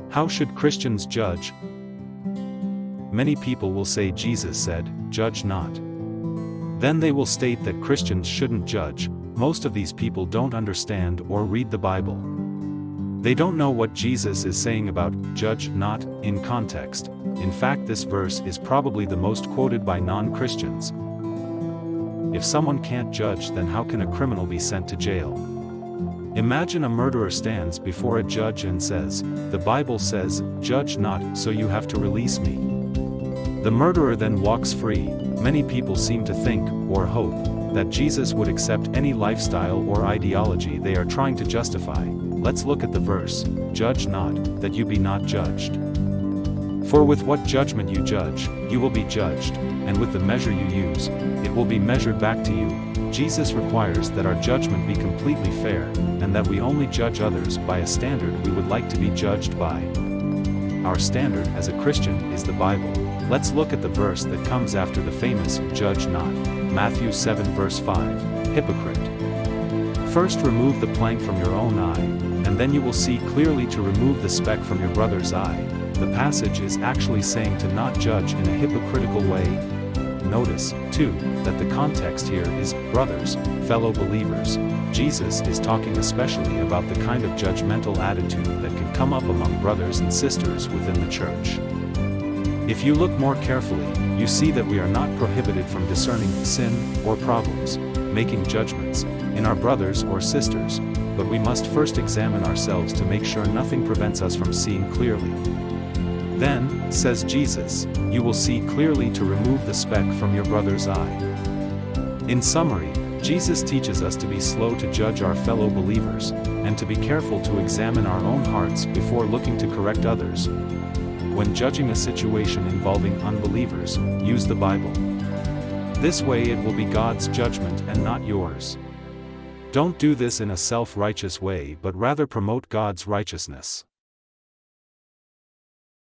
How should Christians judge? Many people will say Jesus said, "Judge not." Then they will state that Christians shouldn't judge. Most of these people don't understand or read the Bible. They don't know what Jesus is saying about "judge not" in context. In fact, this verse is probably the most quoted by non-Christians. If someone can't judge, then how can a criminal be sent to jail? Imagine a murderer stands before a judge and says, "The Bible says, judge not, so you have to release me." The murderer then walks free. Many people seem to think, or hope, that Jesus would accept any lifestyle or ideology they are trying to justify. Let's look at the verse, "Judge not, that you be not judged. For with what judgment you judge, you will be judged, and with the measure you use, it will be measured back to you." Jesus requires that our judgment be completely fair, and that we only judge others by a standard we would like to be judged by. Our standard as a Christian is the Bible. Let's look at the verse that comes after the famous "judge not." Matthew 7 verse 5, "Hypocrite. First remove the plank from your own eye, and then you will see clearly to remove the speck from your brother's eye." The passage is actually saying to not judge in a hypocritical way. Notice, too, that the context here is brothers, fellow believers. Jesus is talking especially about the kind of judgmental attitude that can come up among brothers and sisters within the church. If you look more carefully, you see that we are not prohibited from discerning sin or problems, making judgments, in our brothers or sisters, but we must first examine ourselves to make sure nothing prevents us from seeing clearly. Then, says Jesus, you will see clearly to remove the speck from your brother's eye. In summary, Jesus teaches us to be slow to judge our fellow believers, and to be careful to examine our own hearts before looking to correct others. When judging a situation involving unbelievers, use the Bible. This way it will be God's judgment and not yours. Don't do this in a self-righteous way, but rather promote God's righteousness.